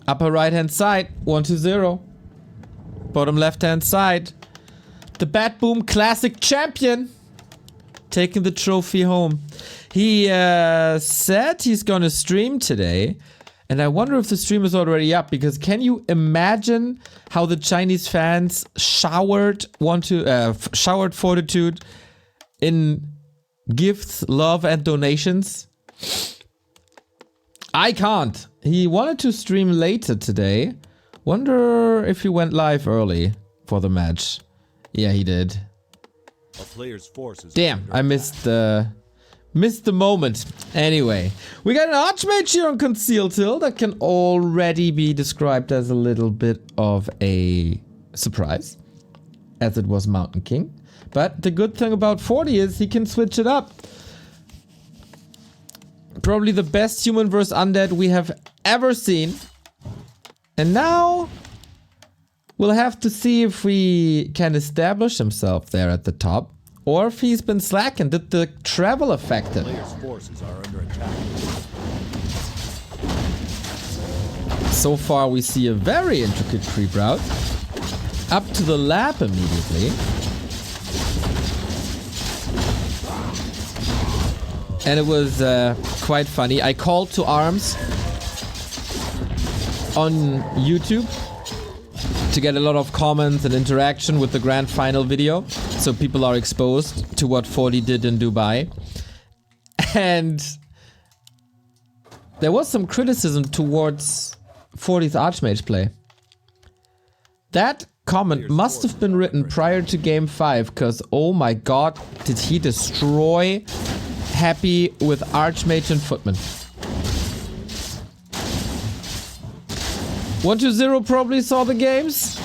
Upper right hand side, 1-0. Bottom left hand side, the Bat Boom Classic Champion taking the trophy home. He said he's gonna stream today, and I wonder if the stream is already up, because can you imagine how the Chinese fans showered Fortitude in gifts, love, and donations? I can't. He wanted to stream later today. Wonder if he went live early for the match. Yeah, he did. A player's forces. Damn, I missed the moment. Anyway, we got an Archmage here on Concealed Hill that can already be described as a little bit of a surprise, as it was Mountain King. But the good thing about 40 is he can switch it up. Probably the best human versus undead we have ever seen. And now we'll have to see if we can establish himself there at the top, or if he's been slacking. Did the travel affect him? Player's forces are under attack. So far we see a very intricate creep route up to the lab immediately. And it was quite funny. I called to arms on YouTube to get a lot of comments and interaction with the grand final video, so people are exposed to what 40 did in Dubai. And there was some criticism towards 40's Archmage play. That comment must have been written prior to game 5, because oh my god, did he destroy Happy with Archmage and Footman. 1-0 probably saw the games.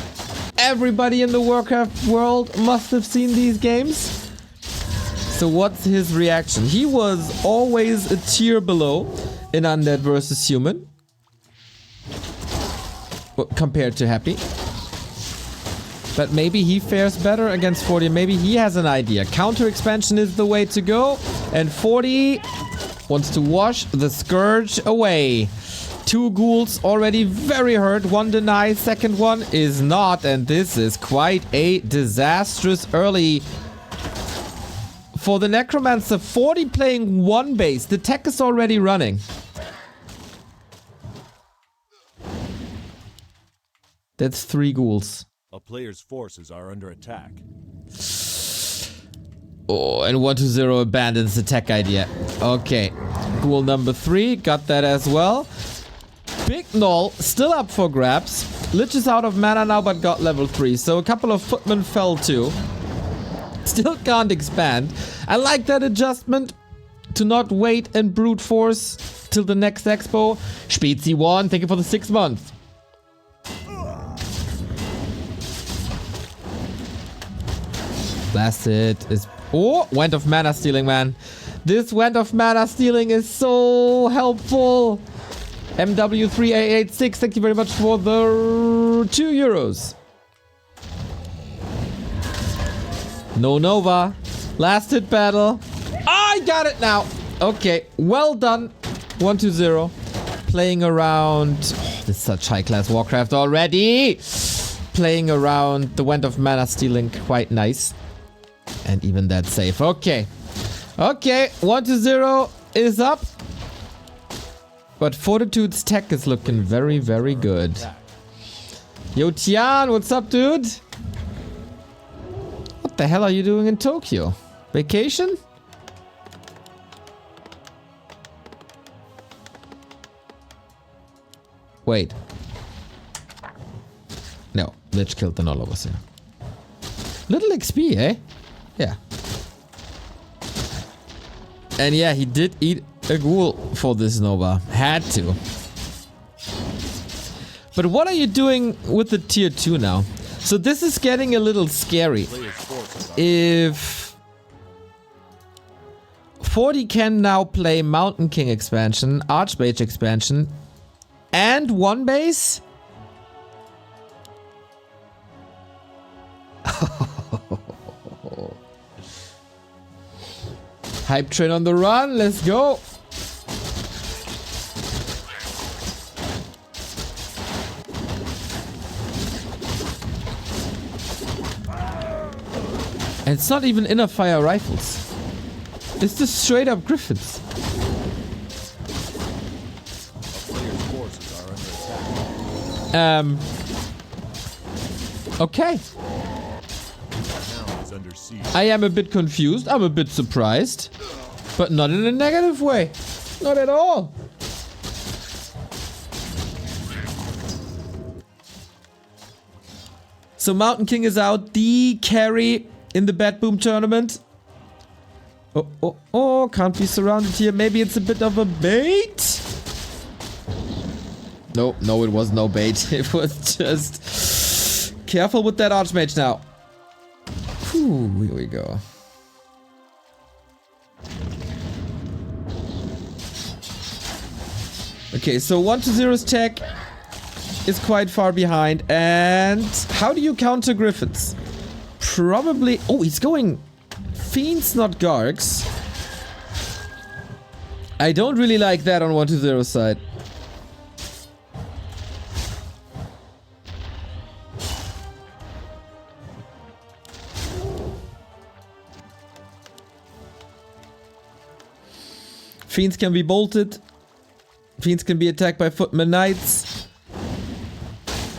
Everybody in the Warcraft world must have seen these games. So what's his reaction? He was always a tier below in Undead versus Human compared to Happy. But maybe he fares better against 40. Maybe he has an idea. Counter expansion is the way to go. And 40 wants to wash the Scourge away. 2 ghouls already very hurt. 1 denies, second one is not. And this is quite a disastrous early for the Necromancer. 40 playing 1 base. The tech is already running. That's 3 ghouls. A player's forces are under attack. Oh, and 1-0 abandons the tech idea. Okay. Ghoul number 3, got that as well. Big Null, still up for grabs. Lich is out of mana now, but got level 3. So a couple of footmen fell too. Still can't expand. I like that adjustment to not wait and brute force till the next expo. Spezi 1, thank you for the 6 months. Blasted is... Oh, Wand of Mana Stealing, man. This Wand of Mana Stealing is so helpful. MW3A86, thank you very much for the 2 euros. No Nova. Last hit battle. I got it now. Okay, well done. 1-0. Playing around... Oh, this is such high-class Warcraft already. Playing around the Wand of Mana Stealing, quite nice. And even that safe. Okay. Okay, 1-0 is up. But Fortitude's tech is looking very, very good. Yo, Tian, what's up, dude? What the hell are you doing in Tokyo? Vacation? Wait. No, Lich killed the Null over here. Little XP, eh? Yeah. And yeah, he did eat a ghoul for this Nova. Had to. But what are you doing with the tier 2 now? So this is getting a little scary. If 40 can now play Mountain King expansion, Archmage expansion, and 1 base? Hype train on the run, let's go. And it's not even inner fire rifles. It's just straight up Griffins. A player's forces are under attack. Okay. Town is under siege. I am a bit confused. I'm a bit surprised. But not in a negative way. Not at all. So Mountain King is out. The carry in the Bat Boom tournament. Oh, can't be surrounded here. Maybe it's a bit of a bait? No, it was no bait. It was just... Careful with that Archmage now. Whew, here we go. Okay, so 1-0's tech is quite far behind. And how do you counter Griffins? Probably... Oh, he's going... Fiends, not Gargs. I don't really like that on 1-0's side. Fiends can be bolted. Fiends can be attacked by Footman Knights.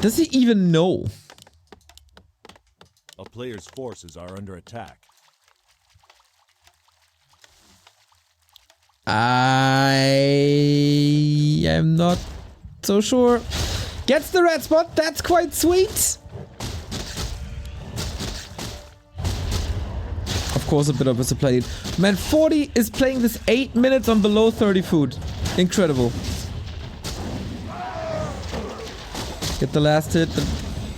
Does he even know? A player's forces are under attack. I am not so sure. Gets the red spot. That's quite sweet. Of course, a bit of a supply lead. Man, 40 is playing this 8 minutes on below 30 food. Incredible. Get the last hit. The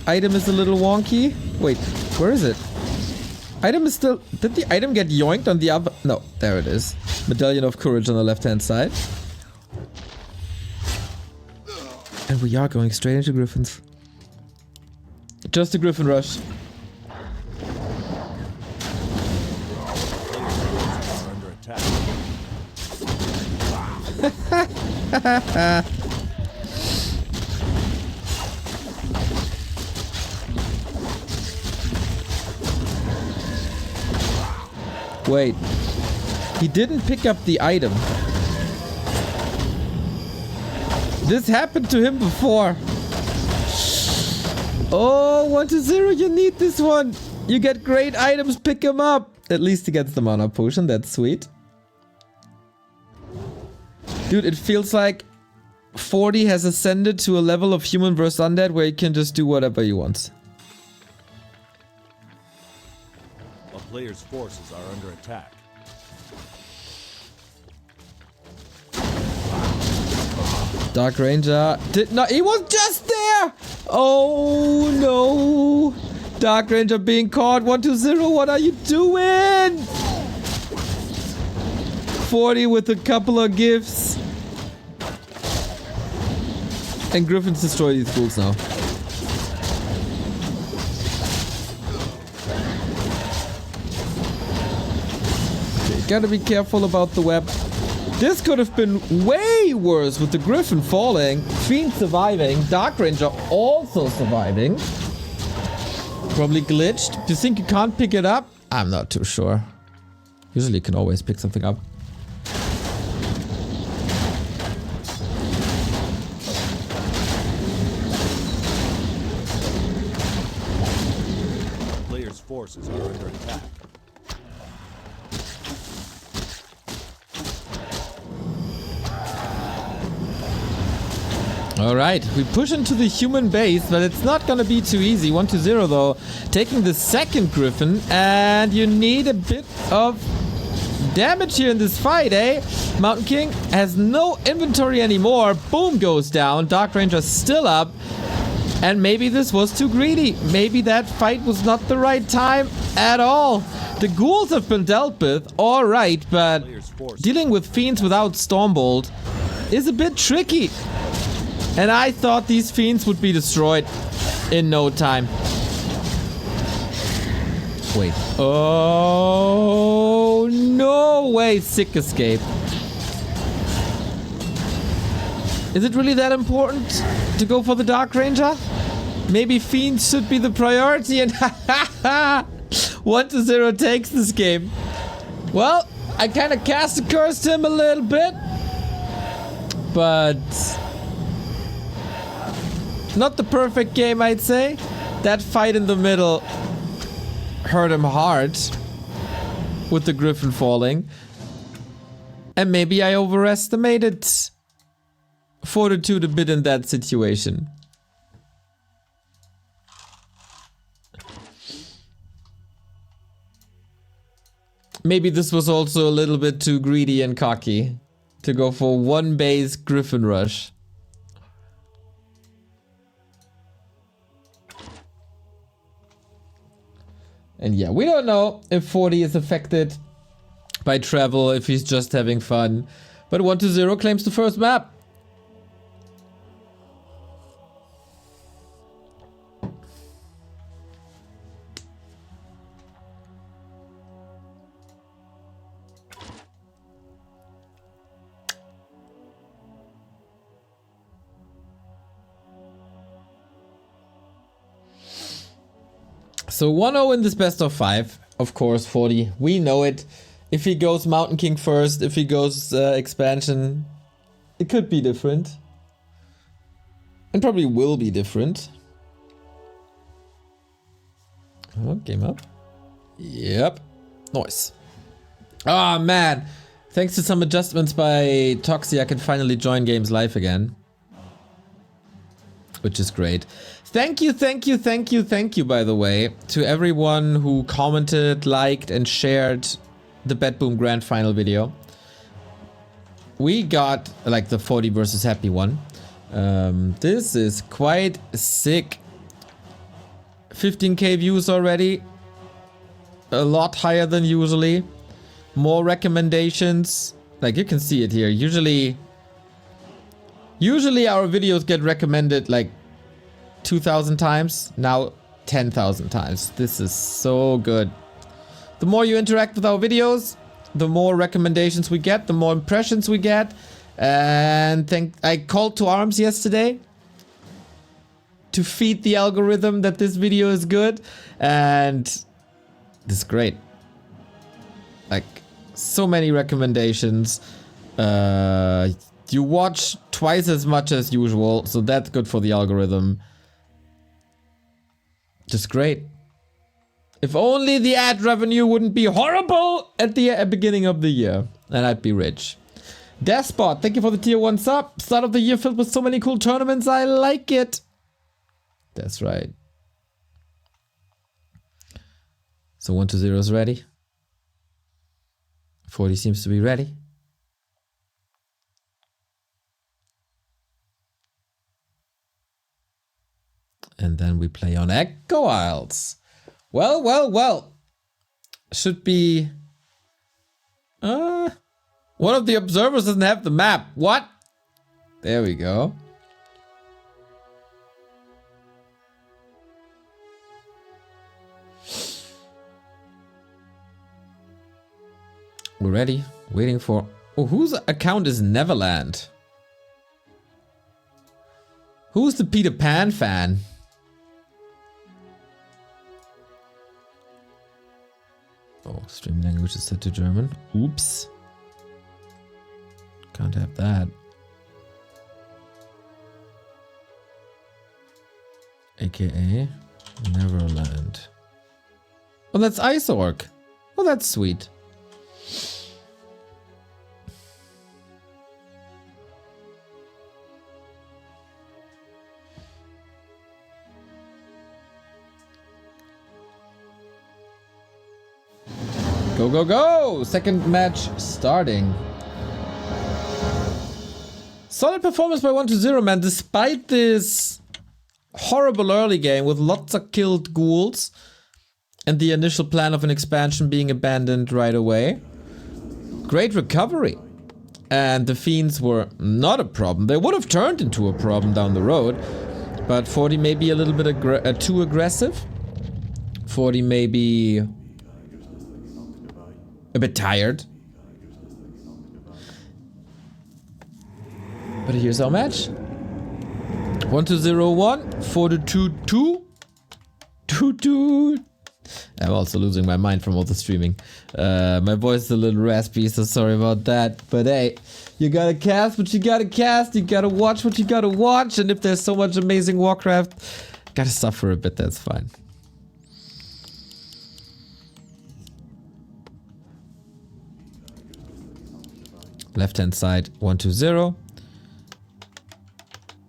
item is a little wonky. Wait, where is it? Item is still... Did the item get yoinked on the other... No, there it is. Medallion of Courage on the left-hand side. And we are going straight into Griffins. Just a Griffin rush. Are under attack. Wait. He didn't pick up the item. This happened to him before. Oh, 1-0, you need this one. You get great items, pick them up. At least he gets the mana potion, that's sweet. Dude, it feels like 40 has ascended to a level of human vs. undead where he can just do whatever he wants. A player's forces are under attack. Dark Ranger did not... He was just there! Oh no! Dark Ranger being caught. 1-0, what are you doing? 40 with a couple of gifts. And Griffins destroy these fools now. Okay, gotta be careful about the web. This could have been way worse with the Griffin falling, Fiend surviving, Dark Ranger also surviving. Probably glitched. Do you think you can't pick it up? I'm not too sure. Usually you can always pick something up. Player's forces are under attack. Alright, we push into the human base, but it's not gonna be too easy. 1-0 though, taking the second Griffin, and you need a bit of damage here in this fight, eh? Mountain King has no inventory anymore. Boom goes down. Dark Ranger still up. And maybe this was too greedy. Maybe that fight was not the right time at all. The ghouls have been dealt with, alright, but dealing with fiends without Stormbolt is a bit tricky. And I thought these fiends would be destroyed in no time. Wait. Oh, no way. Sick escape. Is it really that important to go for the Dark Ranger? Maybe fiends should be the priority and 1-0 takes this game. Well, I kind of cast a curse to him a little bit. But not the perfect game, I'd say. That fight in the middle hurt him hard with the Griffin falling. And maybe I overestimated Fortitude a bit in that situation. Maybe this was also a little bit too greedy and cocky to go for one base Griffin rush. And yeah, we don't know if 40 is affected by travel, if he's just having fun. But 1-0 claims the first map. So 1-0 in this best of 5. Of course, 40. We know it. If he goes Mountain King first, if he goes expansion, it could be different. And probably will be different. Oh, game up. Yep. Nice. Ah, man. Thanks to some adjustments by Toxie, I can finally join games live again. Which is great. Thank you, by the way, to everyone who commented, liked, and shared the Bet Boom Grand Final video. We got, like, the 40 versus Happy one. This is quite sick. 15k views already. A lot higher than usually. More recommendations. Like, you can see it here. Usually our videos get recommended, like, 2,000 times, now 10,000 times. This is so good. The more you interact with our videos, the more recommendations we get, the more impressions we get. And I called to arms yesterday to feed the algorithm that this video is good, and this is great. Like, so many recommendations. You watch twice as much as usual, so that's good for the algorithm. Just great. If only the ad revenue wouldn't be horrible at the beginning of the year, and I'd be rich. Despot, thank you for the tier 1 sub. Start of the year filled with so many cool tournaments. I like it. That's right. So 1-0 is ready. 40 seems to be ready. And then we play on Echo Isles. Well. Should be... one of the observers doesn't have the map. What? There we go. We're ready. Waiting for... Oh, whose account is Neverland? Who's the Peter Pan fan? Oh, stream language is set to German. Oops. Can't have that. AKA Neverland. Oh, that's Ice Orc. Oh, that's sweet. Go! Second match starting. Solid performance by 1-0, man. Despite this horrible early game with lots of killed ghouls and the initial plan of an expansion being abandoned right away. Great recovery. And the fiends were not a problem. They would have turned into a problem down the road. But 40 may be a little bit too aggressive. 40 may be... a bit tired. But here's our match. 1-0-1. Fortitude 2. 2-2. I'm also losing my mind from all the streaming. My voice is a little raspy, so sorry about that. But hey, you gotta cast what you gotta cast, you gotta watch what you gotta watch, and if there's so much amazing Warcraft, gotta suffer a bit, that's fine. Left hand side, 120.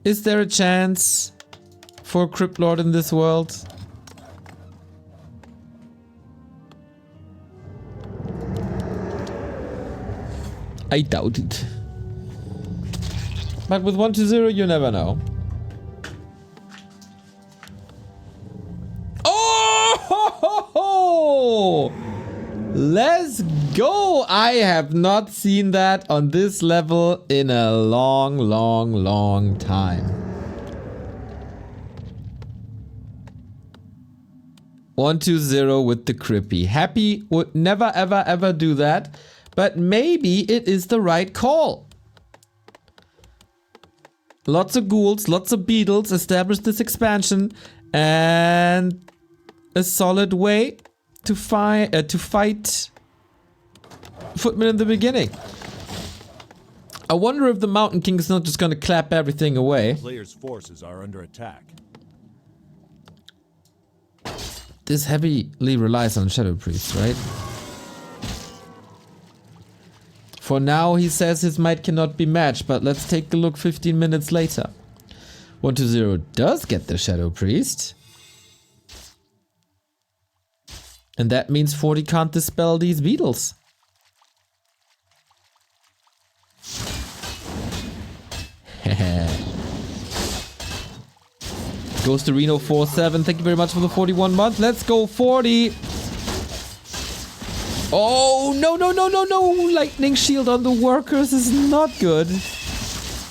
Is there a chance for a Crypt Lord in this world? I doubt it. But with 120, you never know. Oh! Ho, ho, ho! Let's go! I have not seen that on this level in a long, long, long time. 120 with the Crippy. Happy would never, ever, ever do that. But maybe it is the right call. Lots of ghouls, lots of beetles established this expansion, and a solid way to fight Footmen in the beginning. I wonder if the Mountain King is not just gonna clap everything away. Players' forces are under attack. This heavily relies on Shadow Priest, right? For now, he says his might cannot be matched, but let's take a look 15 minutes later. 120 does get the Shadow Priest. And that means 40 can't dispel these beetles. Goes to Reno 47. Thank you very much for the 41 months. Let's go 40. Oh, no, no, no, no, no. Lightning shield on the workers is not good.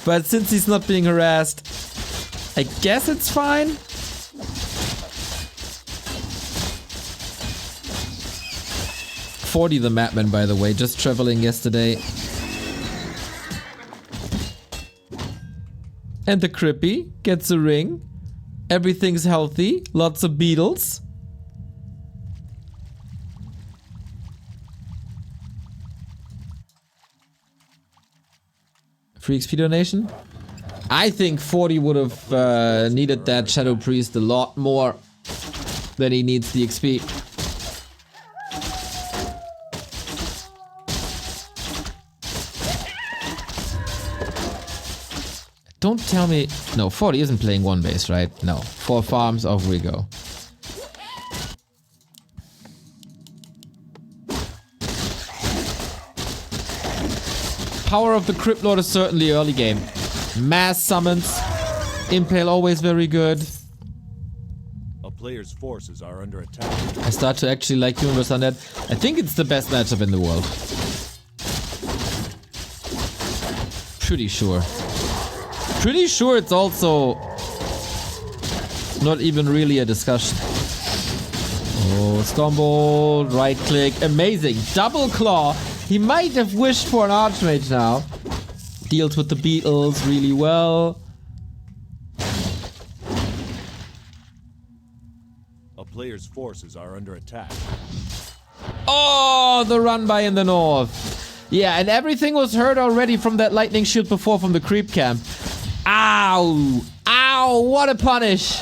But since he's not being harassed, I guess it's fine. The Madman, by the way, just traveling yesterday. And the Crippy gets a ring. Everything's healthy. Lots of beetles. Free XP donation? I think 40 would have needed that Shadow Priest a lot more than he needs the XP. Don't tell me... No, 40 isn't playing one base, right? No. 4 farms, off we go. Power of the Crypt Lord is certainly early game. Mass summons. Impale always very good. A player's forces are under attack. I start to actually like Human vs. Undead. I think it's the best matchup in the world. Pretty sure. Pretty sure it's also not even really a discussion. Oh, Stormbolt, right click, amazing. Double claw. He might have wished for an Archmage now. Deals with the beetles really well. A player's forces are under attack. Oh, the run by in the north. Yeah, and everything was heard already from that lightning shield before from the creep camp. Ow! Ow! What a punish!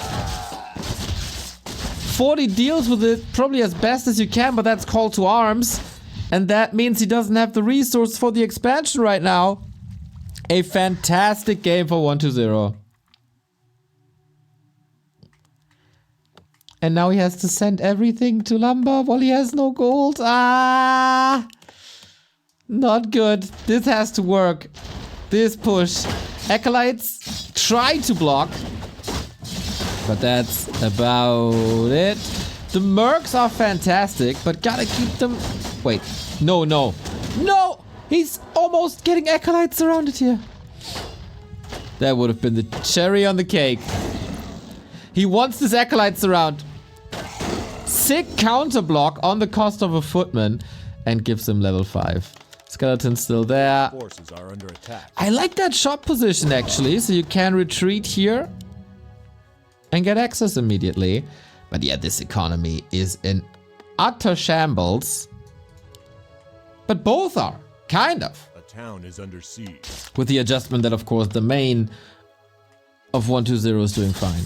40 deals with it probably as best as you can, but that's call to arms. And that means he doesn't have the resource for the expansion right now. A fantastic game for 120. And now he has to send everything to Lumber while he has no gold. Ah! Not good. This has to work. This push. Acolytes try to block. But that's about it. The mercs are fantastic, but gotta keep them... Wait. No, no. No! He's almost getting Acolytes surrounded here. That would have been the cherry on the cake. He wants this Acolytes around. Sick counter block on the cost of a Footman and gives him level 5. Skeleton's still there. Forces are under attack. I like that shop position actually, so you can retreat here and get access immediately. But yeah, this economy is an utter shambles. But both are, kind of. A town is under siege. With the adjustment that, of course, the main of 120 is doing fine.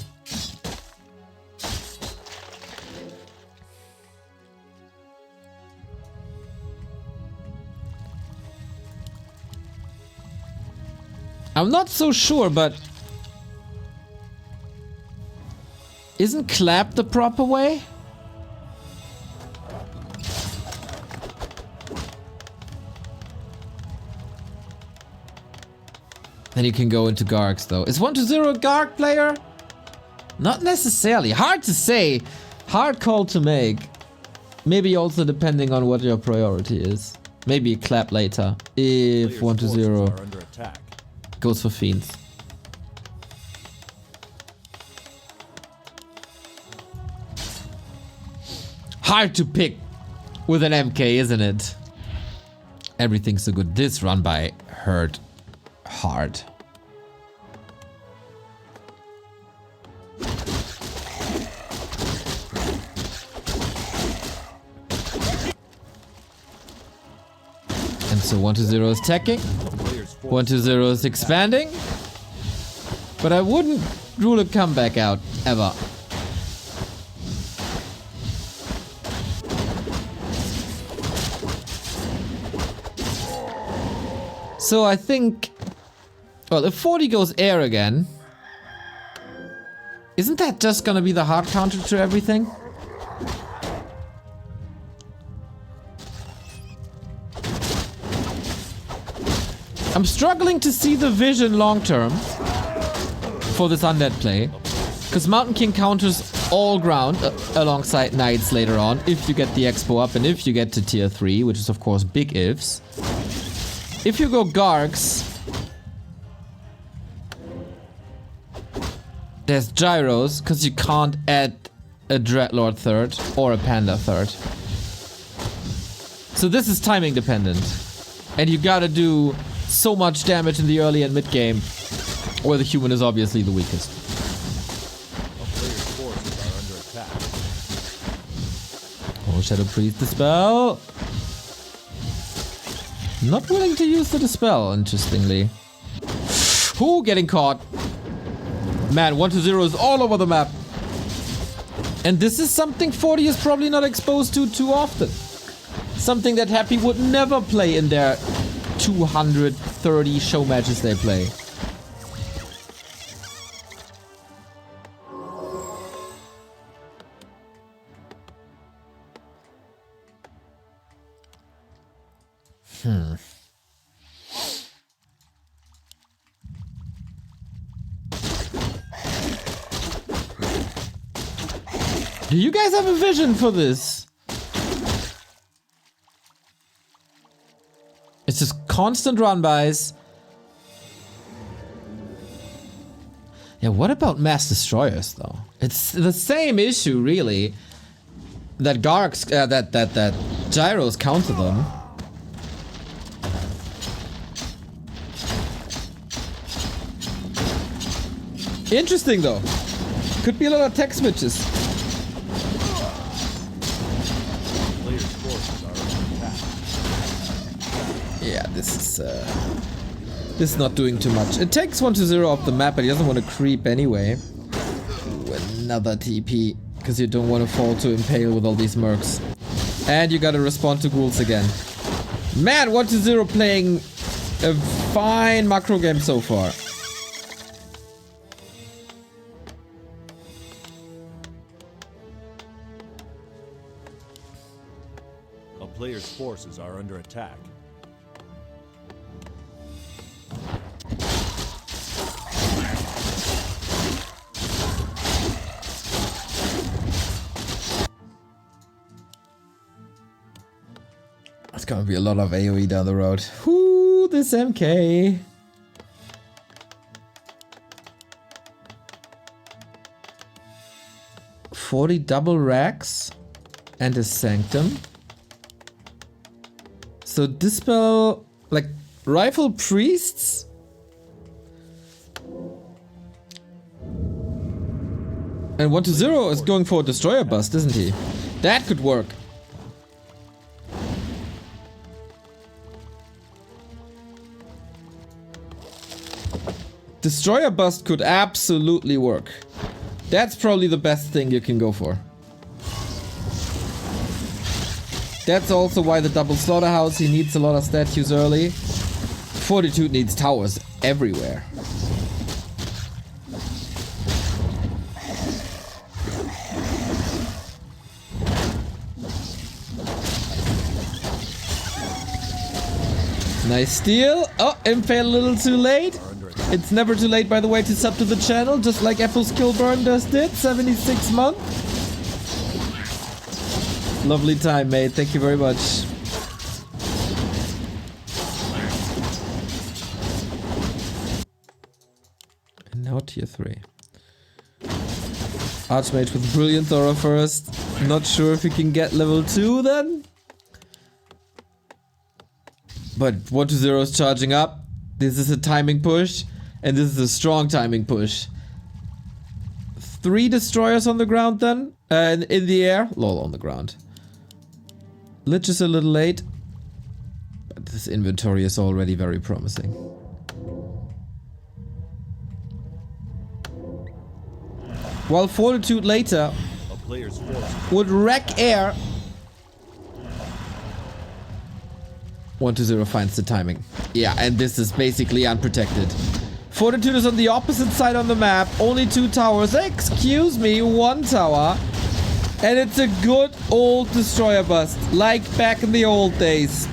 I'm not so sure, but isn't clap the proper way? Then you can go into Gargs though. Is 120 a Garg player? Not necessarily. Hard to say. Hard call to make. Maybe also depending on what your priority is. Maybe clap later. If 120 are under attack. goes for fiends. Hard to pick with an MK, isn't it? Everything's so good. This run by hurt hard. And so 120 is attacking. 120 is expanding. But I wouldn't rule a comeback out ever. So I think, well, if 40 goes air again, isn't that just gonna be the hard counter to everything? I'm struggling to see the vision long term for this undead play, because Mountain King counters all ground alongside Knights later on, if you get the expo up and if you get to tier 3, which is of course big ifs. If you go Gargs, there's gyros, because you can't add a Dreadlord third or a Panda third. So this is timing dependent. And you gotta do so much damage in the early and mid game, where the human is obviously the weakest. A player's forces are under attack. Oh, Shadow Priest dispel. Not willing to use the dispel, interestingly. Who getting caught? Man, 120 is all over the map. And this is something 40 is probably not exposed to too often. Something that Happy would never play in their 230 show matches they play. Do you guys have a vision for this? It's just constant run-bys. Yeah, what about mass destroyers though? It's the same issue really. That Gargs, that gyros counter them. Interesting though. Could be a lot of tech switches. Player's forces are under attack. Yeah, this is not doing too much. It takes 120 off the map, but he doesn't want to creep anyway. Ooh, another TP, because you don't want to fall to impale with all these mercs. And you gotta respond to ghouls again. Man, 120 playing a fine macro game so far. A player's forces are under attack. It's gonna be a lot of AoE down the road. Whoo, this MK. $40 double racks and a Sanctum. So dispel, like, rifle priests? And 120 is going for a destroyer bust, isn't he? That could work. Destroyer bust could absolutely work. That's probably the best thing you can go for. That's also why the double slaughterhouse, he needs a lot of statues early. Fortitude needs towers everywhere. Nice steal. Oh, impale a little too late. It's never too late, by the way, to sub to the channel, just like Apple's Killburn just did. 76 months. Lovely time, mate. Thank you very much. And now tier 3. Archmage with Brilliant Thora first. Not sure if we can get level 2 then. But 120 is charging up. This is a timing push. And this is a strong timing push. 3 destroyers on the ground then. And in the air. Lol, on the ground. Lich is a little late. But this inventory is already very promising. While Fortitude later would wreck Eer. 120 finds the timing. Yeah, and this is basically unprotected. Fortitude is on the opposite side on the map. Only 2 towers. Excuse me, 1 tower. And it's a good old destroyer bust. Like back in the old days.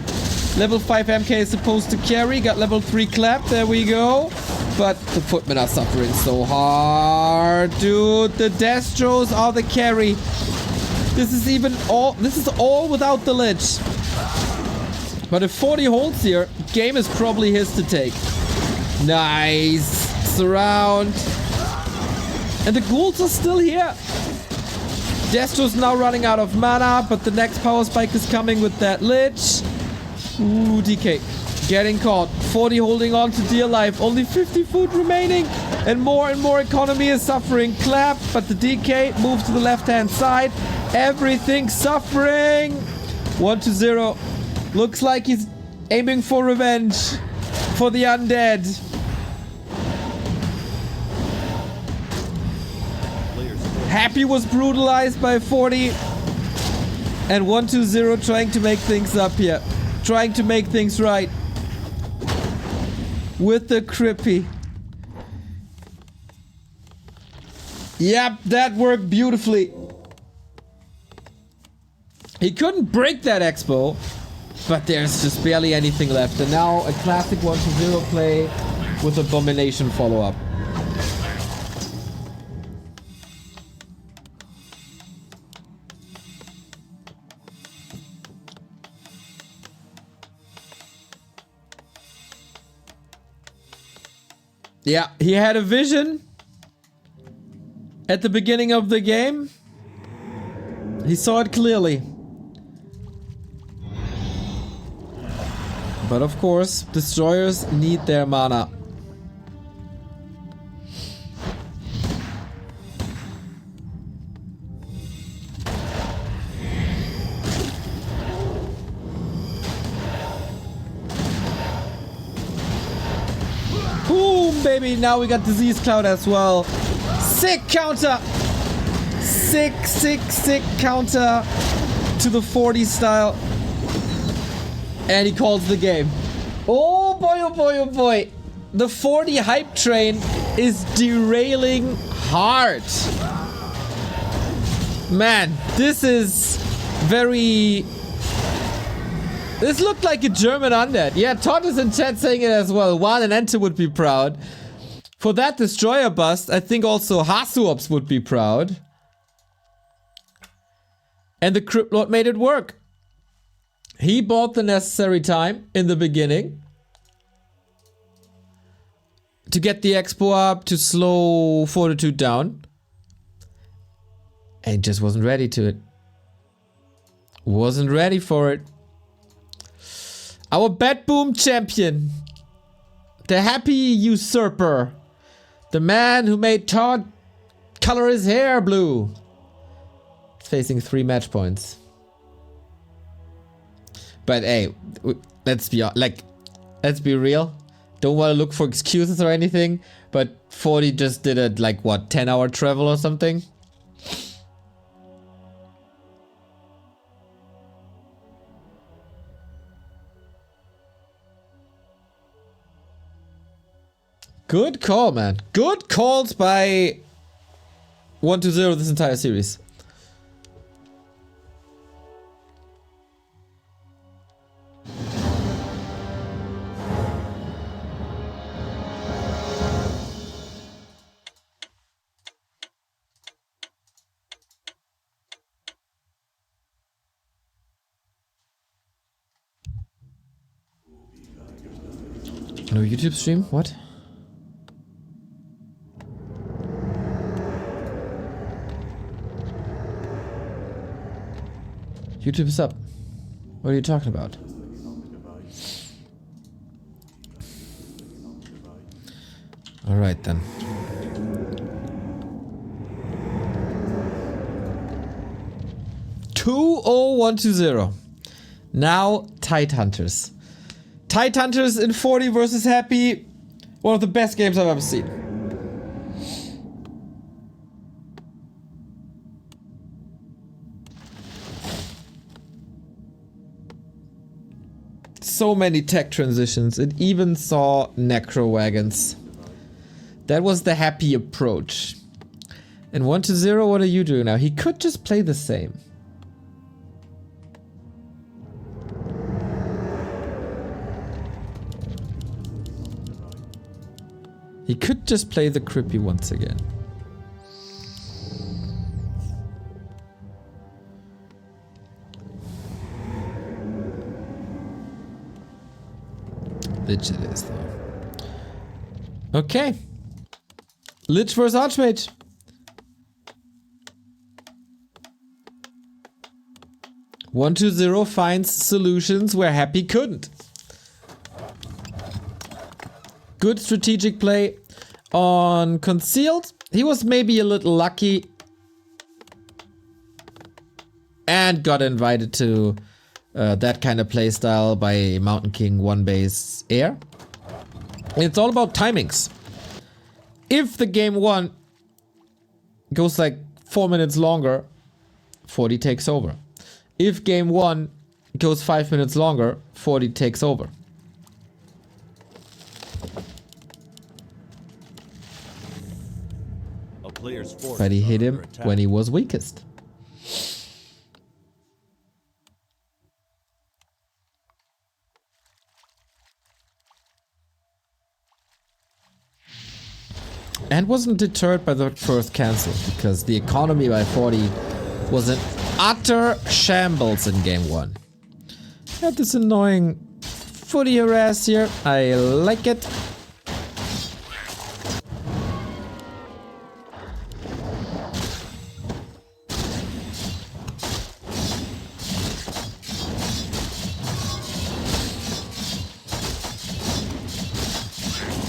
Level 5 MK is supposed to carry. Got level 3 clap. There we go. But the footmen are suffering so hard. Dude, the Destros are the carry. This is all without the Lich. But if 40 holds here, game is probably his to take. Nice. Surround. And the ghouls are still here. Destro's now running out of mana, but the next power spike is coming with that Lich. Ooh, DK. Getting caught. 40 holding on to dear life. Only 50 food remaining. And more economy is suffering. Clap, but the DK moves to the left-hand side. Everything suffering. 120. Looks like he's aiming for revenge for the undead. Happy was brutalized by 40. And 120 trying to make things up here. Trying to make things right. With the Crippy. Yep, that worked beautifully. He couldn't break that expo. But there's just barely anything left. And now a classic 120 play with Abomination follow-up. Yeah, he had a vision at the beginning of the game. He saw it clearly. But of course, destroyers need their mana. Boom, baby! Now we got Disease Cloud as well. Sick counter! Sick counter to the 40 style. And he calls the game. Oh boy, oh boy, oh boy. The 40 hype train is derailing hard. Man, this is very... This looked like a German undead. Yeah, Todd is in chat saying it as well. Juan and Ente would be proud. For that destroyer bust, I think also Hasuops would be proud. And the Crypt Lord made it work. He bought the necessary time in the beginning to get the expo up, to slow Fortitude down. And just wasn't ready to it. Wasn't ready for it. Our Bat Boom champion. The happy usurper. The man who made Todd color his hair blue. He's facing 3 match points. But hey, let's be real. don't want to look for excuses or anything, but 40 just did a, like, what, 10-hour travel or something? Good call, man. Good calls by 120 this entire series. No YouTube stream? What? YouTube is up. What are you talking about? Alright then. 20120. Now Tide Hunters. Tide Hunters in 40 versus Happy. One of the best games I've ever seen. So many tech transitions. It even saw necro wagons. That was the Happy approach. And 120, what are you doing now? He could just play the same. He could just play the Crippy once again. Lich it is though. Okay. Lich vs Archmage. (120) finds solutions where Happy couldn't. Good strategic play on Concealed. He was maybe a little lucky and got invited to that kind of playstyle by Mountain King 1 base Eer. It's all about timings. If the game 1 goes like 4 minutes longer, 40 takes over. If game 1 goes 5 minutes longer, 40 takes over. But he hit him when he was weakest. And wasn't deterred by the first cancel, because the economy by 40 was an utter shambles in game 1. Got this annoying footy harass here. I like it.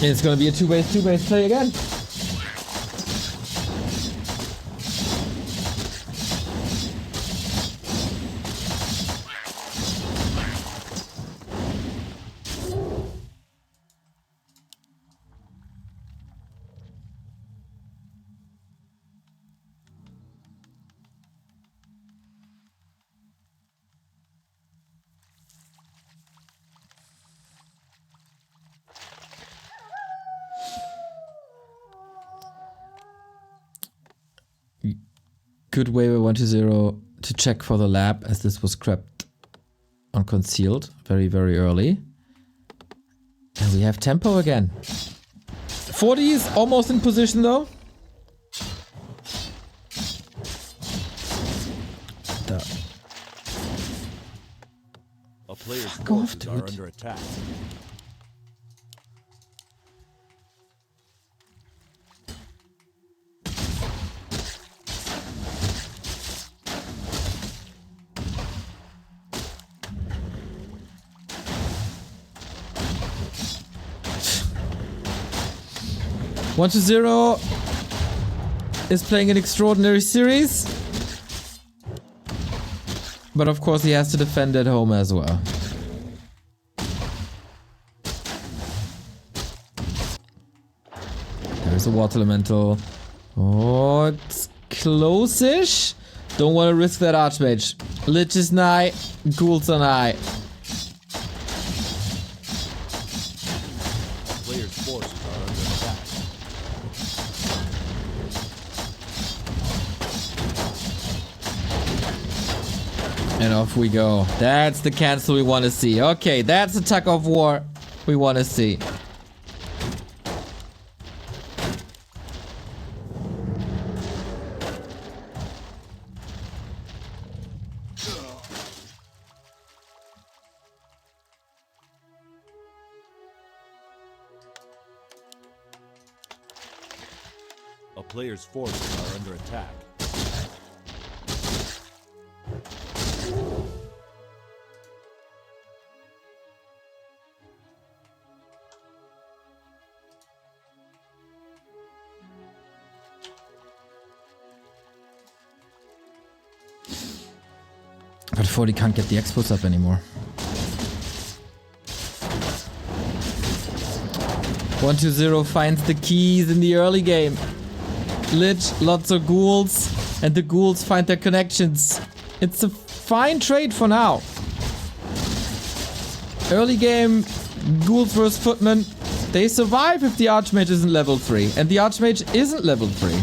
It's gonna be a two-base play again. Good way by 120 to check for the lab, as this was crept on Concealed very, very early. And we have tempo again. 40 is almost in position though. A player's Go off, forces are dude. under attack. One to 0 is playing an extraordinary series. But of course he has to defend at home as well. comes the water elemental. Oh, it's close-ish. Don't want to risk that Archmage. Lich is nigh. Ghouls are nigh. Player's forces are under attack. And off we go. That's the cancel we want to see. Okay, that's the tug of war we want to see. A player's forces are under attack. But 40 can't get the expos up anymore. 120 finds the keys in the early game. Lich, lots of ghouls, and the ghouls find their connections. It's a fine trade for now. Early game, ghouls versus footmen. They survive if the Archmage isn't level 3, and the Archmage isn't level 3.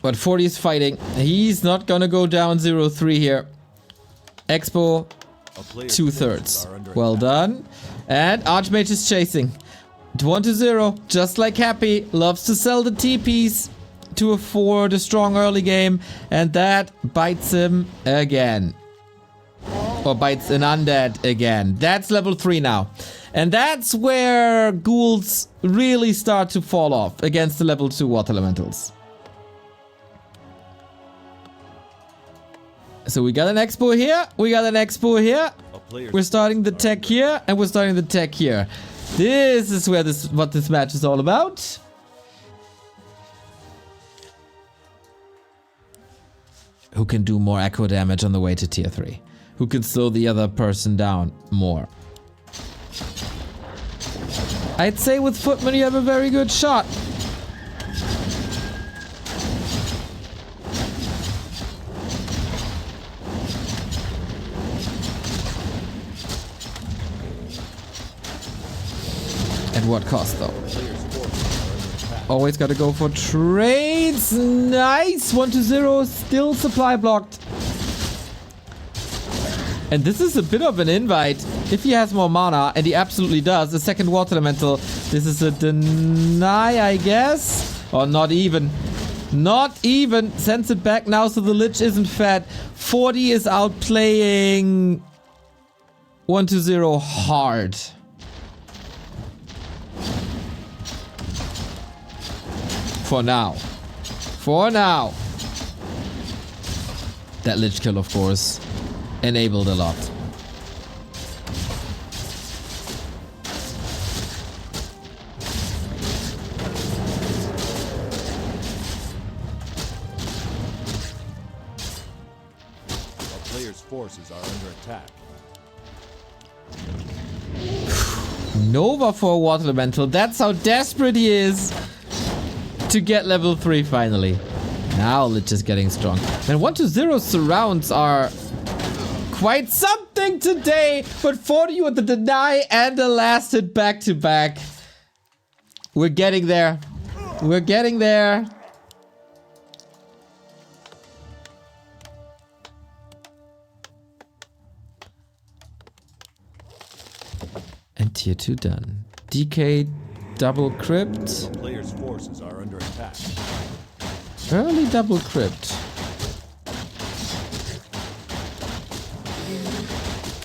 But 40 is fighting. He's not gonna go down 0-3 here. Expo, 2/3. Well done. And Archmage is chasing. 1-0, just like Happy. Loves to sell the TPs to afford a strong early game. And that bites him again. Or bites an undead again. That's level 3 now. And that's where ghouls really start to fall off against the level 2 water elementals. So we got an expo here, we got an expo here. We're starting the tech here, and we're starting the tech here. This is where what this match is all about. Who can do more echo damage on the way to tier 3? Who can slow the other person down more? I'd say with Footman you have a very good shot. At what cost though? Always gotta go for trades. Nice. 1-0. Still supply blocked. And this is a bit of an invite. If he has more mana, and he absolutely does, a second water elemental. This is a deny, I guess. Or not even. Not even. Sends it back now so the Lich isn't fed. 40 is outplaying 1-0 hard. For now. For now. That Lich kill, of course, enabled a lot. A player's forces are under attack. Nova for a water elemental. That's how desperate he is to get level 3 finally. Now Lich is getting strong. And 1-0 surrounds are quite something today. But 40 with the deny and the last hit back to back. We're getting there. We're getting there. And tier 2 done. DK double crypt. Player's forces are under attack. Early double crypt.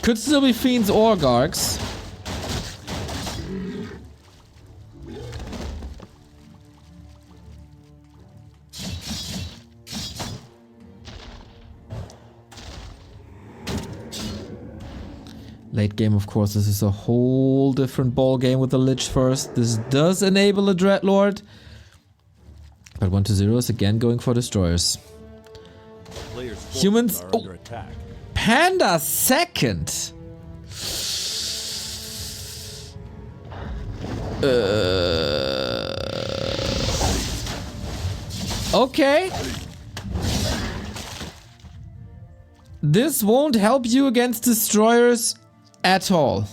Could still be Fiends or Gargs. Late game, of course, this is a whole different ball game with the Lich first. This does enable a Dreadlord. But 1-0 is again going for destroyers. Humans. Oh, Panda second. Okay. This won't help you against destroyers at all.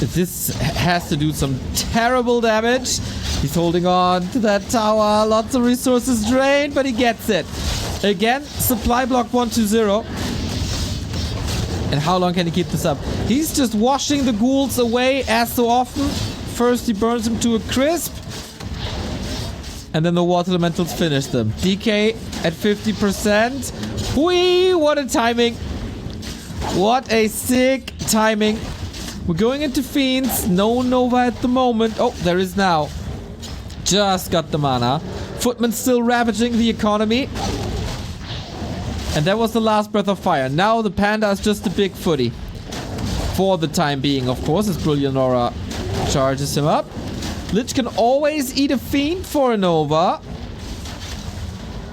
This has to do some terrible damage. He's holding on to that tower. Lots of resources drained, but he gets it. Again, supply block 1-0. And how long can he keep this up? He's just washing the ghouls away as so often. First he burns them to a crisp. And then the water elementals finish them. DK at 50%. Whee! What a timing. What a sick timing. We're going into Fiends. No Nova at the moment. Oh, there is now. Just got the mana. Footman still ravaging the economy. And that was the last breath of fire. Now the Panda is just a big footy. For the time being, of course, as Brilliant Aura charges him up. Lich can always eat a Fiend for a Nova.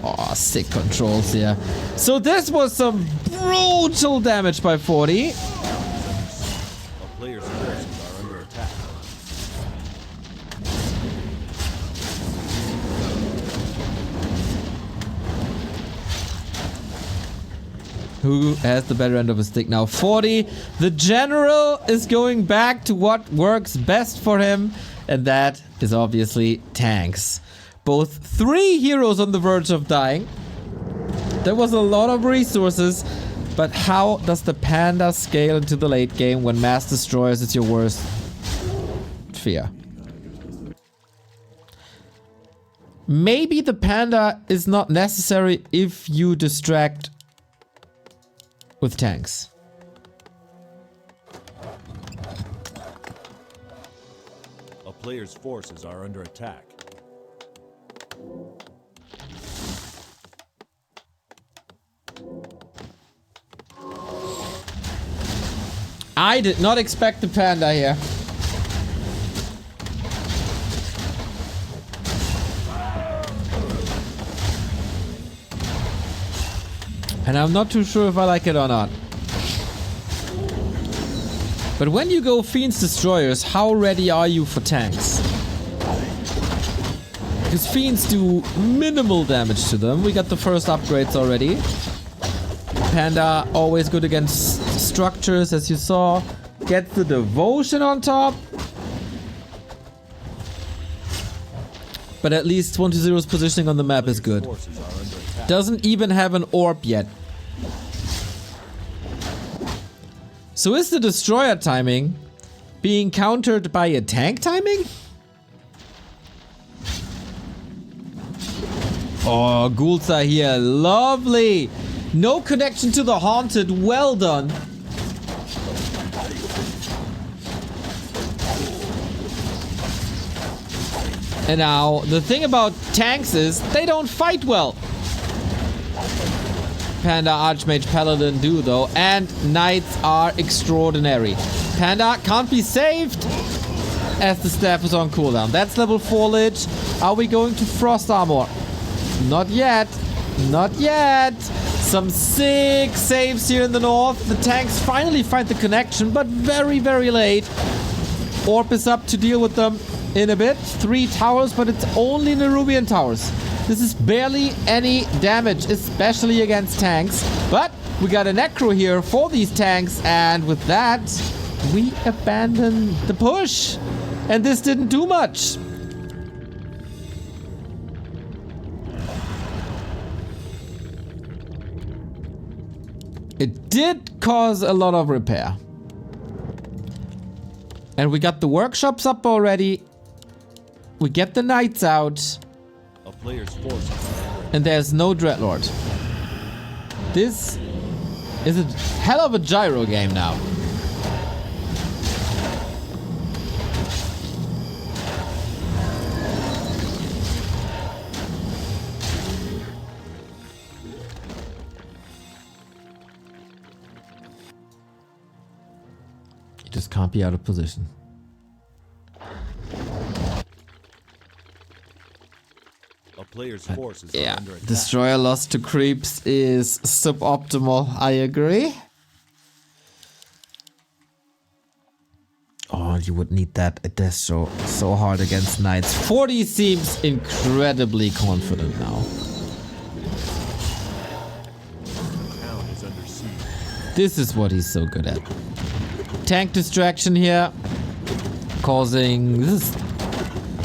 Oh, sick controls here. So this was some brutal damage by 40. Players' forces are under attack. Who has the better end of a stick now? 40. The general is going back to what works best for him, and that is obviously tanks. Both 3 heroes on the verge of dying. There was a lot of resources. But how does the Panda scale into the late game when Mass Destroyers is your worst fear? Maybe the Panda is not necessary if you distract with tanks. A player's forces are under attack. I did not expect the Panda here. And I'm not too sure if I like it or not. But when you go Fiends Destroyers, how ready are you for tanks? Because Fiends do minimal damage to them. We got the first upgrades already. Panda always good against structures, as you saw. Gets the devotion on top. But at least 1-0's positioning on the map is good. Doesn't even have an orb yet. So is the destroyer timing being countered by a tank timing? Oh, ghouls are here. Lovely. No connection to the haunted. Well done. And now, the thing about tanks is they don't fight well. Panda, Archmage, Paladin do though, and Knights are extraordinary. Panda can't be saved as the staff is on cooldown. That's level 4 Lich. Are we going to Frost Armor? Not yet. Not yet. Some sick saves here in the north. The tanks finally find the connection, but very, very late. Orb is up to deal with them in a bit. 3 towers, but it's only Nerubian towers. This is barely any damage, especially against tanks. But we got a Necro here for these tanks, and with that, we abandon the push. And this didn't do much. It did cause a lot of repair. And we got the workshops up already. We get the Knights out. A player's forces. And there's no Dreadlord. This is a hell of a gyro game now. You just can't be out of position. A player's forces are Yeah, under attack. destroyer loss to creeps is suboptimal. I agree. Oh, you would need that Destro so hard against knights. 40 seems incredibly confident now. The town is under siege. This is what he's so good at. Tank distraction here, causing this is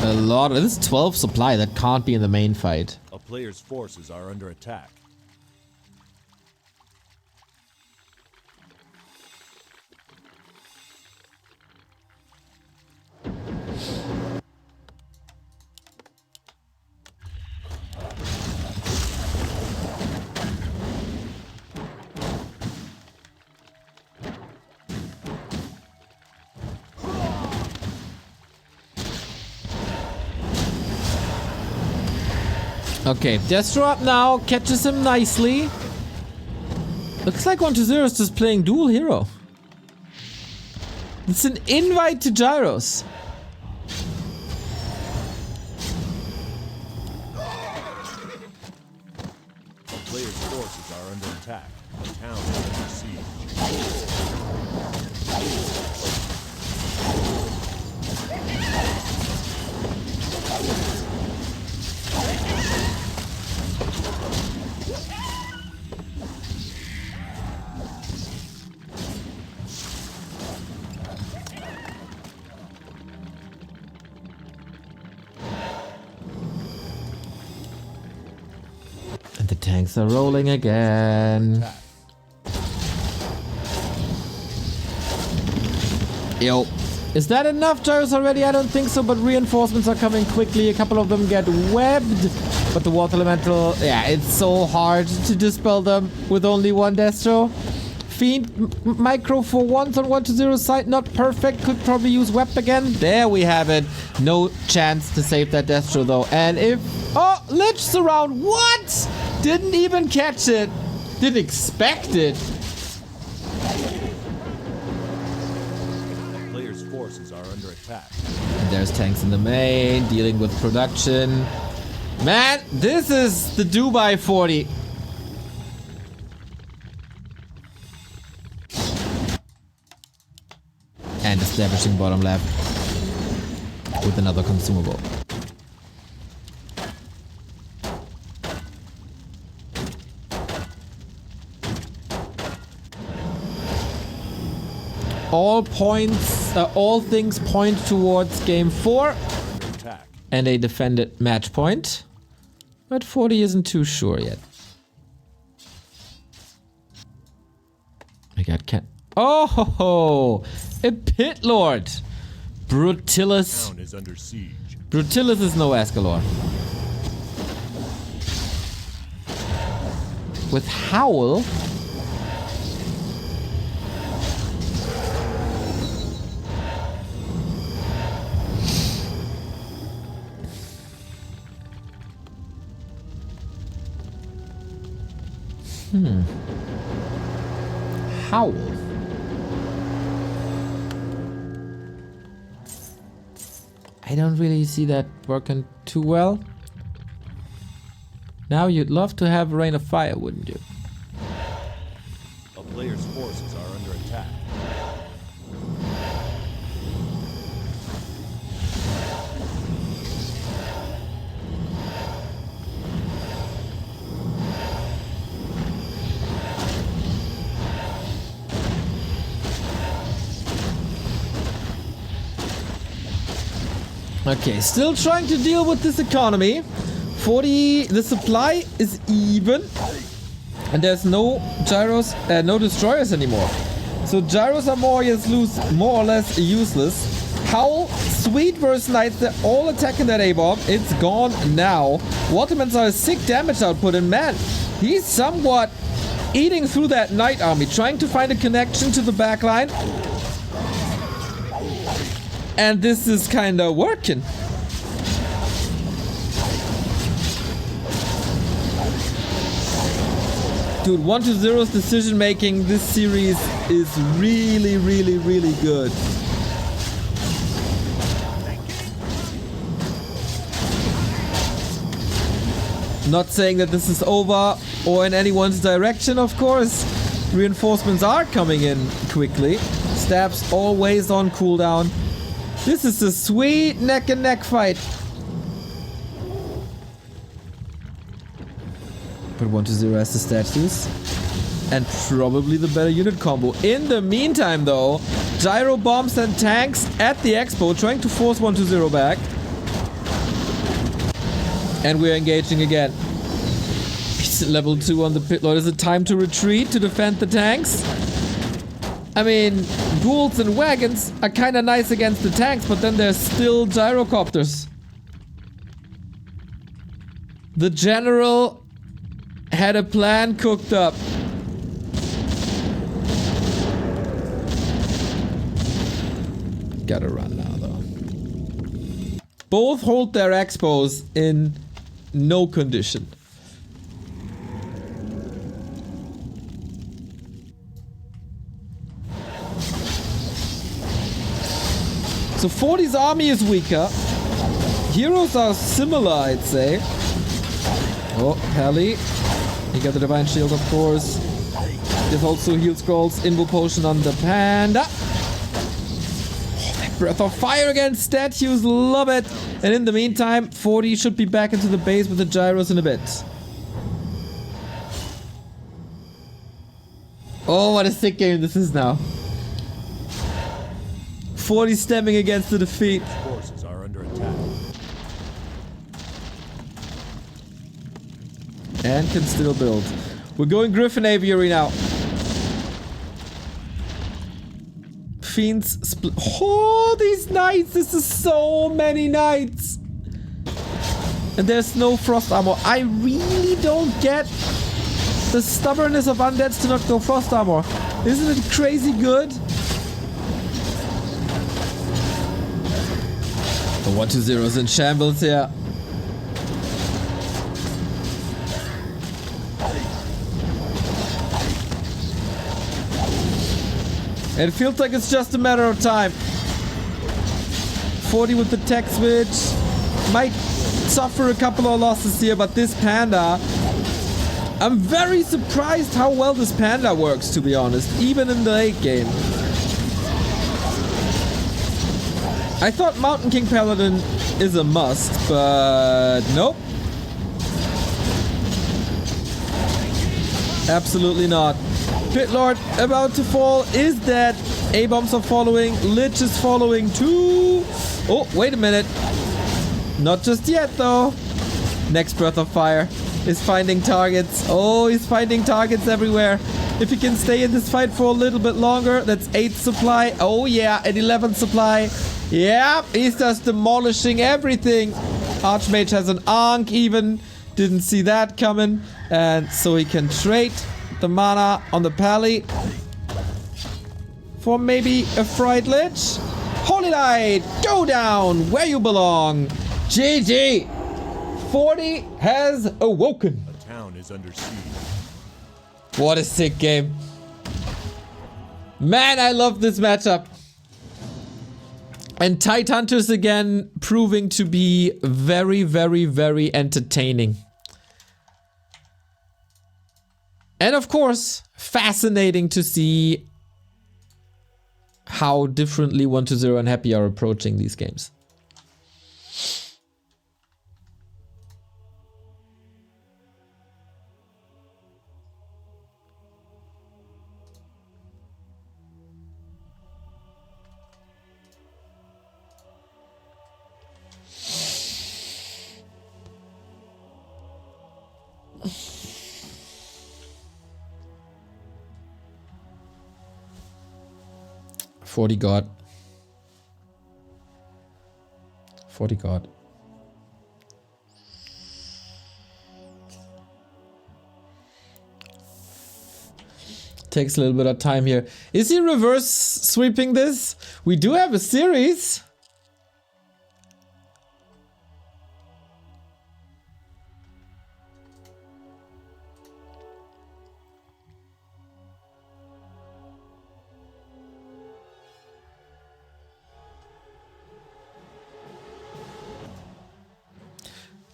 a lot. This is 12 supply that can't be in the main fight. A player's forces are under attack. Okay, Destro up now, catches him nicely. Looks like 1-0 is just playing dual hero. It's an invite to gyros. A player's forces are under attack. The town is under siege. And the tanks are rolling again. Yo. Is that enough gyros already? I don't think so, but reinforcements are coming quickly. A couple of them get webbed. But the water elemental, yeah, it's so hard to dispel them with only one Destro. Fiend micro for once on 1-0 side, not perfect. Could probably use web again. There we have it. No chance to save that Destro though. And if... Oh, Lich surround. What? Didn't even catch it. Didn't expect it. A player's forces are under attack. There's tanks in the main, dealing with production. Man, this is the Doubi 40. And establishing bottom left with another consumable. All things point towards game 4 Under attack. and a defended match point. But 40 isn't too sure yet. I got cat. Oh ho ho! A pit lord! Brutilis. Town is under siege. Brutilis is no Escalor. With Howl. Howl. I don't really see that working too well. Now you'd love to have Rain of Fire, wouldn't you? A player's forces are under attack. Okay, still trying to deal with this economy. 40, the supply is even. And there's no gyros, no destroyers anymore. So gyros are more or less useless. Howl, sweet versus Knights, they're all attacking that A-bomb. It's gone now. Watermans are a sick damage output, and man, he's somewhat eating through that Knight army, trying to find a connection to the backline. And this is kinda working. Dude, 1-0's decision making this series is really, really, really good. Not saying that this is over or in anyone's direction, of course. Reinforcements are coming in quickly. Stabs always on cooldown. This is a sweet neck and neck fight. But 1-0 has the statues. And probably the better unit combo. In the meantime, though, gyro bombs and tanks at the expo trying to force 1-0 back. And we're engaging again. He's level 2 on the pit lord. Is it time to retreat to defend the tanks? I mean, ghouls and wagons are kind of nice against the tanks, but then there's still gyrocopters. The general had a plan cooked up. Gotta run now, though. Both hold their expos in no condition. So 40's army is weaker. Heroes are similar, I'd say. Oh, Pally. You got the Divine Shield, of course. There's also heal scrolls, Invo Potion on the Panda. Oh, that Breath of Fire against statues, love it. And in the meantime, 40 should be back into the base with the gyros in a bit. Oh, what a sick game this is now. 40 stemming against the defeat. Forces are under attack. And can still build. We're going Griffin Aviary now. Fiends split. Oh, these knights! This is so many knights! And there's no frost armor. I really don't get the stubbornness of undeads to not go frost armor. Isn't it crazy good? The 1-2-0 is in shambles here. It feels like it's just a matter of time. 40 with the tech switch. Might suffer a couple of losses here, but this Panda... I'm very surprised how well this Panda works, to be honest. Even in the late game. I thought Mountain King Paladin is a must, but nope. Absolutely not. Pit Lord about to fall is dead. A-bombs are following. Lich is following too. Oh, wait a minute. Not just yet, though. Next Breath of Fire is finding targets. Oh, he's finding targets everywhere. If he can stay in this fight for a little bit longer, that's 8 supply. Oh, yeah, an 11 supply. Yeah, he's just demolishing everything. Archmage has an Ankh even. Didn't see that coming. And so he can trade the mana on the Pally for maybe a Fried Lich. Holy Light, go down where you belong. GG. 40 has awoken. A town is under siege. What a sick game. Man, I love this matchup. And Tide Hunters again proving to be very, very, very entertaining. And of course, fascinating to see how differently 1-0 and Happy are approaching these games. God. 40 god. Takes a little bit of time here. Is he reverse sweeping this? We do have a series.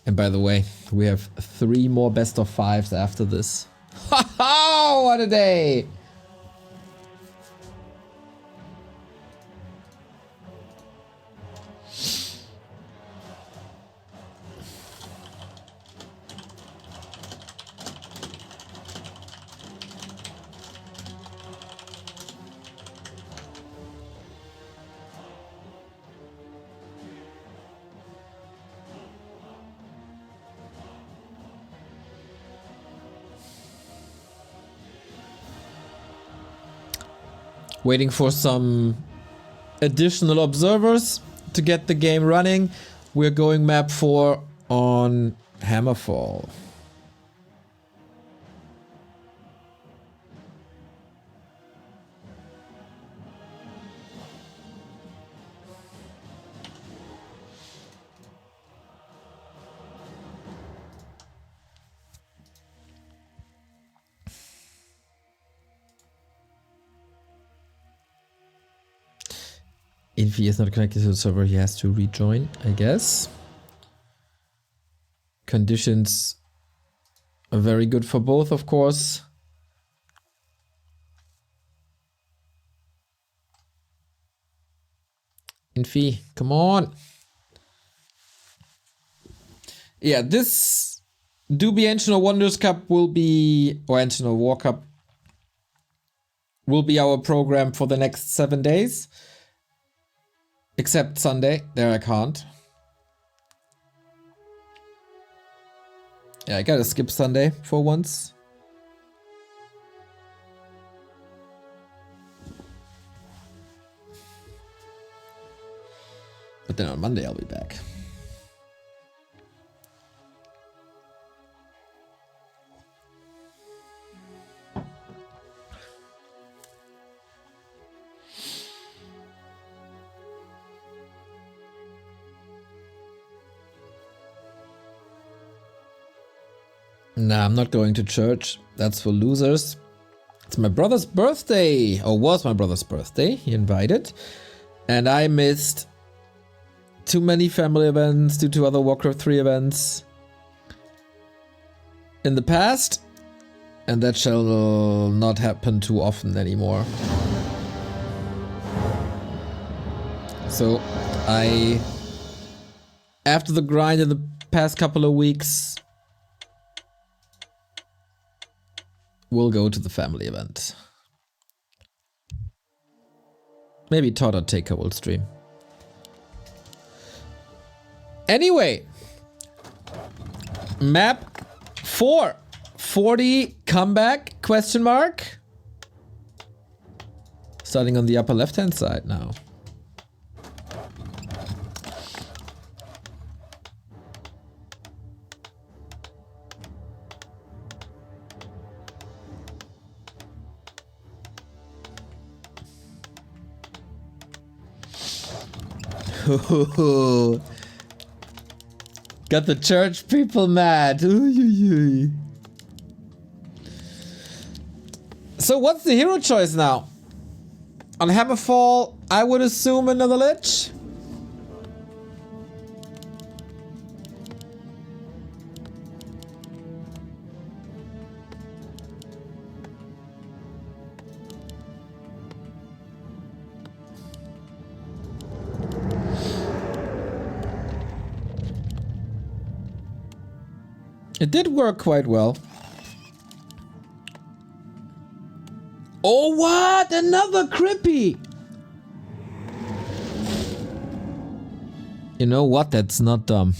And by the way, we have 3 more best of 5s after this. Ha ha! What a day! Waiting for some additional observers to get the game running. We're going map 4 on Hammerfall. If he is not connected to the server, he has to rejoin, I guess. Conditions are very good for both, of course. Infi, come on. Yeah, this Doubi Ancient of Wonders Cup will be, or Ancient of War Cup, will be our program for the next 7 days. Except Sunday, there I can't. Yeah, I gotta skip Sunday for once. But then on Monday I'll be back. Nah, I'm not going to church. That's for losers. It's my brother's birthday, or was my brother's birthday. He invited. And I missed too many family events due to other Warcraft 3 events in the past. And that shall not happen too often anymore. So after the grind in the past couple of weeks, we'll go to the family event. Maybe Todd or Taker will stream. Anyway, map 4, 40 comeback question mark. Starting on the upper left hand side now. Got the church people mad. So what's the hero choice now? On Hammerfall, I would assume another Lich. It did work quite well. Oh, what? Another Crippy! You know what? That's not dumb.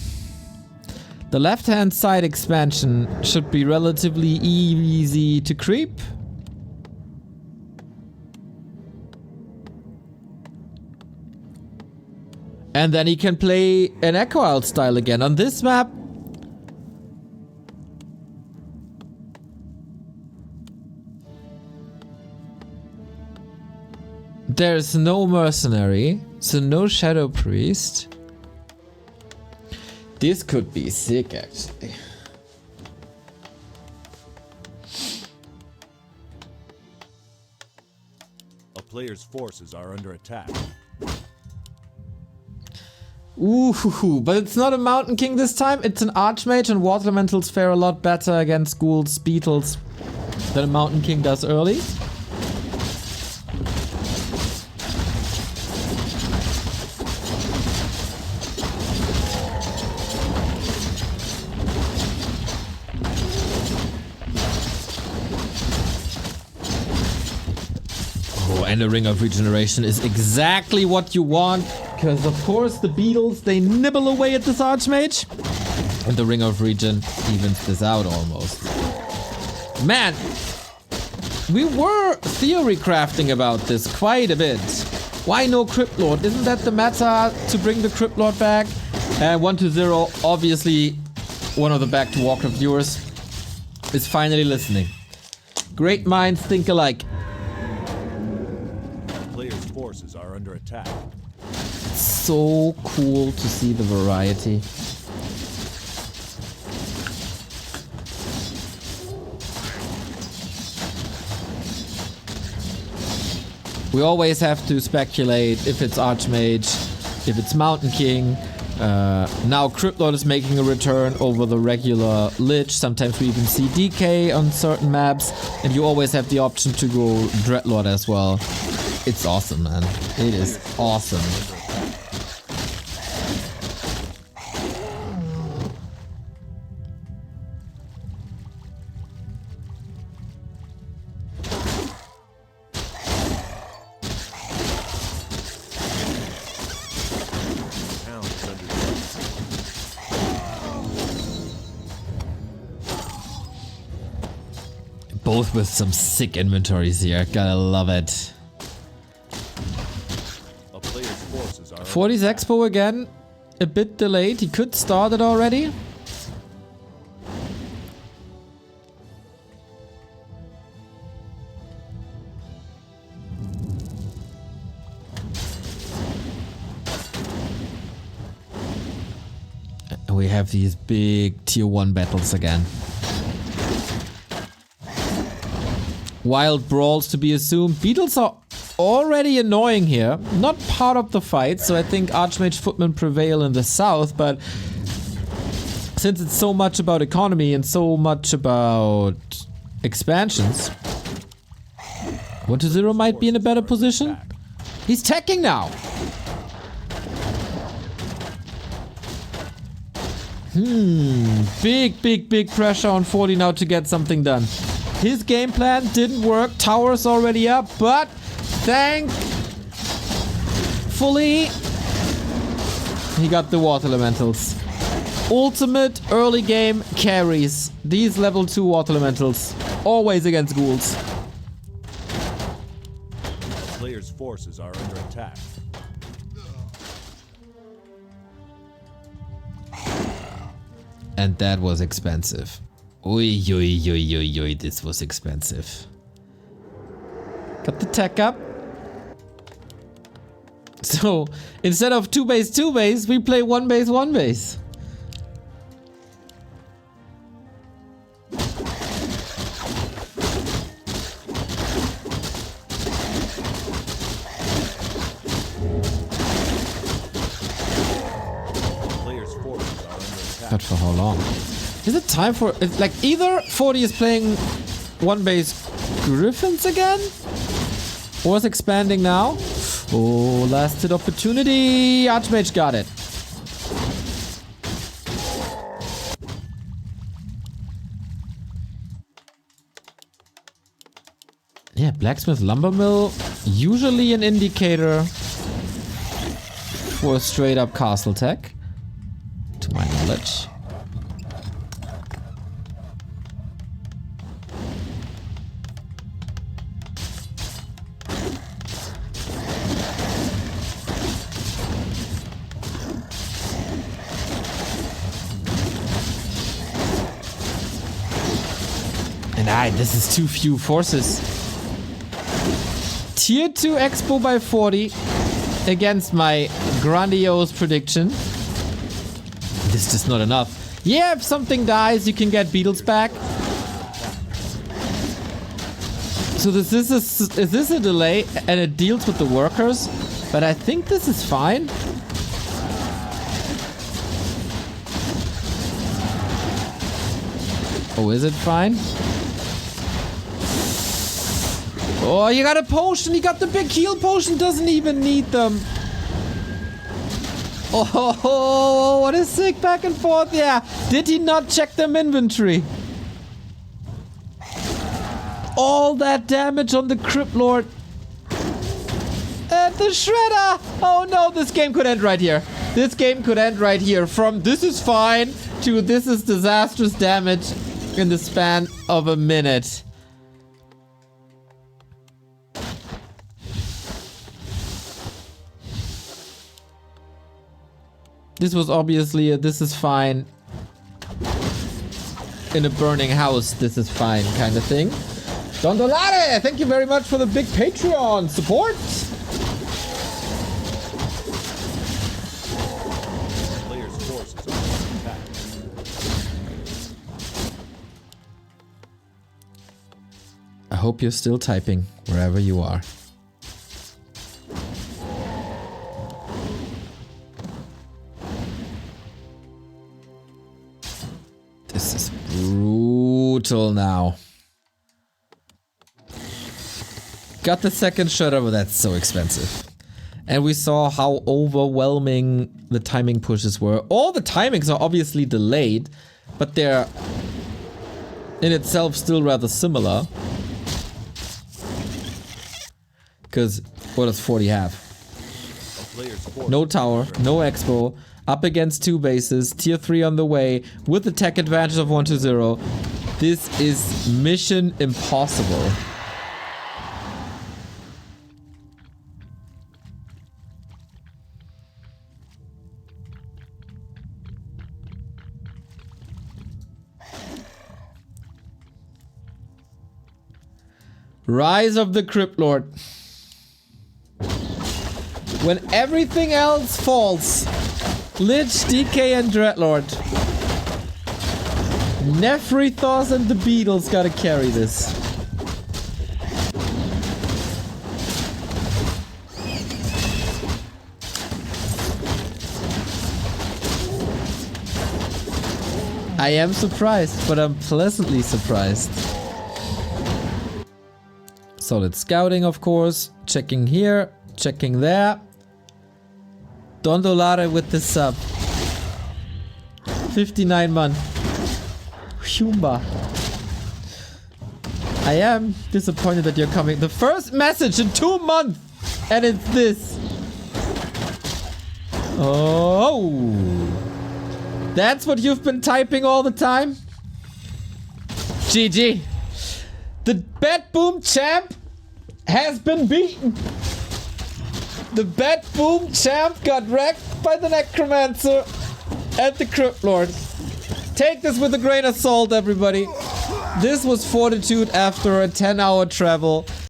The left-hand side expansion should be relatively easy to creep. And then he can play an Echo Isle style again. On this map, there's no mercenary, so no Shadow Priest. This could be sick, actually. A player's forces are under attack. Ooh, but it's not a Mountain King this time. It's an Archmage, and Water Elementals fare a lot better against ghouls, beetles than a Mountain King does early. And a Ring of Regeneration is exactly what you want, because of course the beetles, they nibble away at this Archmage, and the Ring of Regen evens this out almost. Man, we were theory crafting about this quite a bit. Why no Crypt Lord? Isn't that the meta to bring the Crypt Lord back? 120, obviously one of the Back to Warcraft viewers, is finally listening. Great minds think alike. Forces are under attack. So cool to see the variety. We always have to speculate if it's Archmage, if it's Mountain King. Now Crypt Lord is making a return over the regular Lich. Sometimes we even see DK on certain maps, and you always have the option to go Dreadlord as well. It's awesome, man. It is awesome. Both with some sick inventories here. Gotta love it. 40's Expo again, a bit delayed. He could start it already. We have these big tier 1 battles again. Wild brawls to be assumed. Beetles are already annoying here. Not part of the fight, so I think Archmage Footmen prevail in the south, but since it's so much about economy and so much about expansions, 120 might be in a better position. He's teching now. Big pressure on 40 now to get something done. His game plan didn't work. Tower's already up, but thankfully he got the Water Elementals. Ultimate early game carries. These level 2 Water Elementals. Always against ghouls. Players' forces are under attack. And that was expensive. Oi, this was expensive. Got the tech up. So, instead of 2 base, 2 base, we play 1 base, 1 base. But for how long? Is it time for... It's like either 40 is playing 1 base Griffins again? Or is expanding now? Oh, last hit opportunity. Archmage got it. Yeah, Blacksmith Lumber Mill. Usually an indicator for a straight up castle tech. To my knowledge. Nah, this is too few forces. Tier 2 Expo by 40 against my grandiose prediction. This is just not enough. Yeah, if something dies, you can get beetles back. So is this a delay and it deals with the workers? But I think this is fine. Oh, is it fine? Oh, you got a potion. You got the big heal potion. Doesn't even need them. Oh, what a sick back and forth. Yeah. Did he not check them inventory? All that damage on the Crypt Lord. And the Shredder. Oh no, this game could end right here. This game could end right here. From this is fine to this is disastrous damage in the span of a minute. This was obviously a this is fine in a burning house, this is fine kind of thing. Don Dolare, thank you very much for the big Patreon support. Player's forces are under attack. I hope you're still typing wherever you are. This is brutal now. Got the second shutter, but that's so expensive. And we saw how overwhelming the timing pushes were. All the timings are obviously delayed, but they're in itself still rather similar. Because what does 40 have? No tower, no expo, up against 2 bases, tier 3 on the way, with the tech advantage of 120. This is mission impossible. Rise of the Crypt Lord. When everything else falls, Lich, DK, and Dreadlord. Nephrithos and the Beatles gotta carry this. I am surprised, but I'm pleasantly surprised. Solid scouting, of course. Checking here, checking there. Don Dolare with the sub. 59 months. Humba. I am disappointed that you're coming. The first message in 2 months! And it's this. Oh. That's what you've been typing all the time? GG. The Bet Boom champ has been beaten. The Bet Boom champ got wrecked by the Necromancer and the Crypt Lord. Take this with a grain of salt, everybody. This was Fortitude after a 10-hour travel.